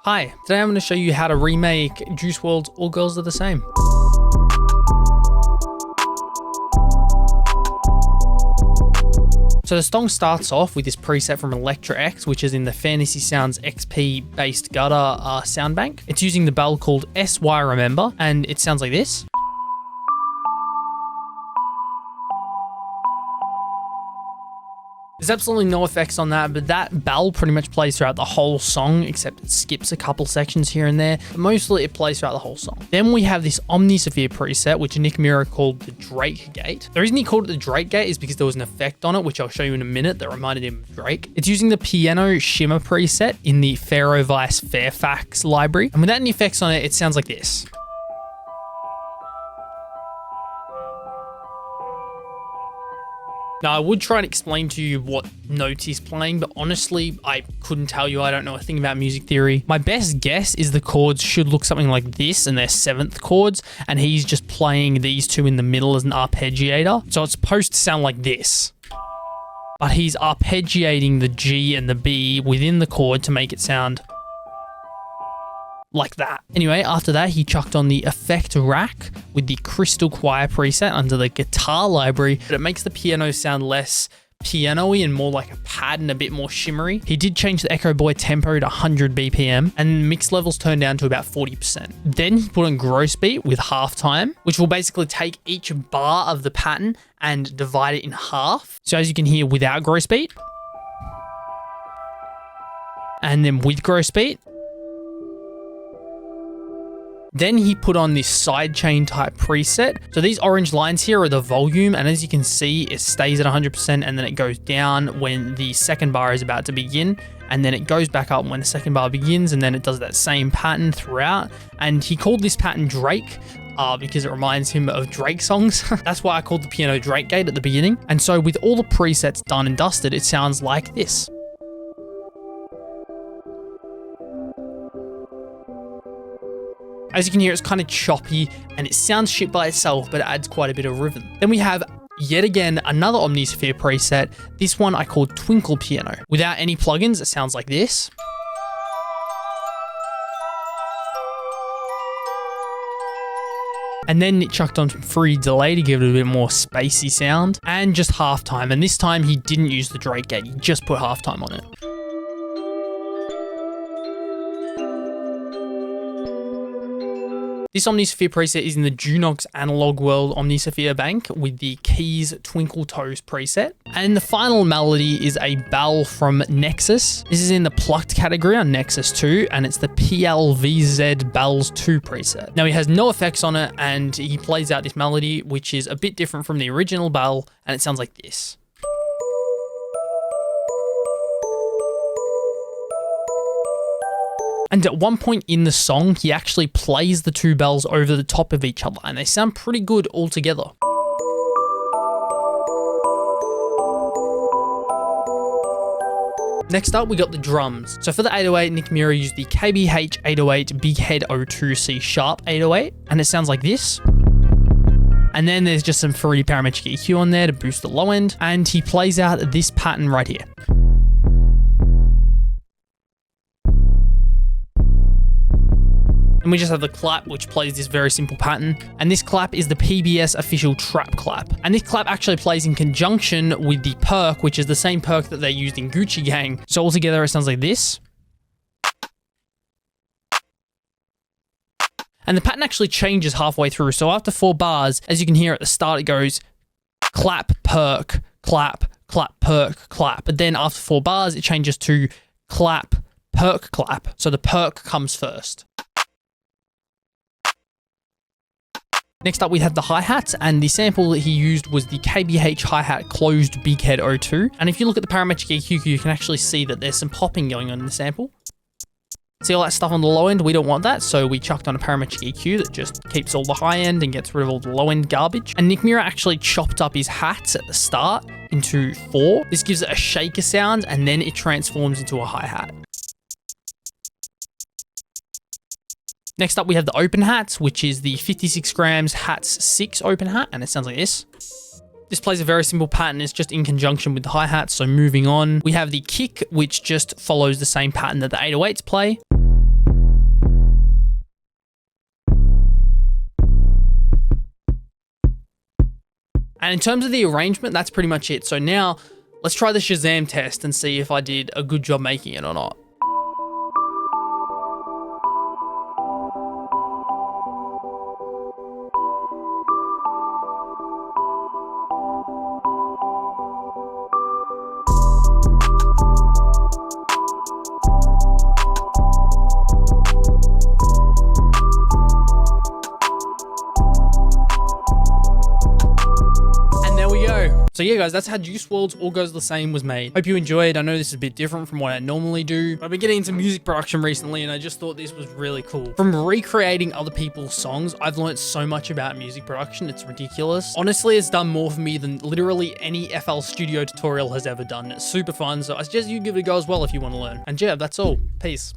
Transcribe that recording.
Hi, today I'm going to show you how to remake Juice WRLD's All Girls Are the Same. So the song starts off with this preset from Electra X, which is in the Fantasy Sounds XP based gutter sound bank. It's using the bell called SY Remember, and it sounds like this. There's absolutely no effects on that, but that bell pretty much plays throughout the whole song, except it skips a couple sections here and there. But mostly it plays throughout the whole song. Then we have this Omnisphere preset, which Mira called the Drake Gate. The reason he called it the Drake Gate is because there was an effect on it, which I'll show you in a minute, that reminded him of Drake. It's using the piano shimmer preset in the Pharaoh Vice Fairfax library. And without any effects on it, it sounds like this. Now, I would try and explain to you what notes he's playing, but honestly, I couldn't tell you. I don't know a thing about music theory. My best guess is the chords should look something like this, and they're seventh chords, and he's just playing these two in the middle as an arpeggiator. So it's supposed to sound like this. But he's arpeggiating the G and the B within the chord to make it sound like that. Anyway, after that, he chucked on the effect rack with the crystal choir preset under the guitar library, but it makes the piano sound less piano-y and more like a pad and a bit more shimmery. He did change the Echo Boy tempo to 100 BPM and mix levels turned down to about 40%. Then he put on gross beat with halftime, which will basically take each bar of the pattern and divide it in half. So as you can hear, without gross beat, and then with gross beat. Then he put on this sidechain type preset. So these orange lines here are the volume, and as you can see, it stays at 100% and then it goes down when the second bar is about to begin, and then it goes back up when the second bar begins, and then it does that same pattern throughout. And he called this pattern Drake because it reminds him of Drake songs. That's why I called the piano Drake Gate at the beginning. And so with all the presets done and dusted, it sounds like this. As you can hear, it's kind of choppy and it sounds shit by itself, but it adds quite a bit of rhythm. Then we have, yet again, another Omnisphere preset. This one I called Twinkle Piano. Without any plugins, it sounds like this. And then it chucked on some free delay to give it a bit more spacey sound, and just halftime. And this time he didn't use the Drake Gate, he just put halftime on it. This Omnisphere preset is in the Junox Analog World Omnisphere bank with the Keys Twinkle Toes preset. And the final melody is a bell from Nexus. This is in the plucked category on Nexus 2, and it's the PLVZ Bells 2 preset. Now he has no effects on it, and he plays out this melody, which is a bit different from the original bell, and it sounds like this. And at one point in the song, he actually plays the two bells over the top of each other, and they sound pretty good all together. Next up, we got the drums. So for the 808, Mira used the KBH 808 Big Head 02 C Sharp 808, and it sounds like this. And then there's just some free parametric EQ on there to boost the low end, and he plays out this pattern right here. And we just have the clap, which plays this very simple pattern. And this clap is the PBS official trap clap. And this clap actually plays in conjunction with the perk, which is the same perk that they used in Gucci Gang. So altogether, it sounds like this. And the pattern actually changes halfway through. So after 4 bars, as you can hear at the start, it goes clap, perk, clap, clap, perk, clap. But then after 4 bars, it changes to clap, perk, clap. So the perk comes first. Next up, we have the hi-hats, and the sample that he used was the KBH hi-hat closed Big Head 02. And if you look at the parametric EQ, you can actually see that there's some popping going on in the sample. See all that stuff on the low end? We don't want that, so we chucked on a parametric EQ that just keeps all the high end and gets rid of all the low end garbage. And Mira actually chopped up his hats at the start into 4. This gives it a shaker sound, and then it transforms into a hi-hat. Next up, we have the open hats, which is the 56 grams hats 6 open hat, and it sounds like this. This plays a very simple pattern. It's just in conjunction with the hi-hat. So moving on, we have the kick, which just follows the same pattern that the 808s play. And in terms of the arrangement, that's pretty much it. So now let's try the Shazam test and see if I did a good job making it or not. So yeah guys, that's how Juice WRLD's All Goes the Same was made. Hope you enjoyed. I know this is a bit different from what I normally do. I've been getting into music production recently and I just thought this was really cool. From recreating other people's songs, I've learned so much about music production, it's ridiculous. Honestly, it's done more for me than literally any FL Studio tutorial has ever done. It's super fun, so I suggest you give it a go as well if you want to learn. And yeah, that's all. Peace.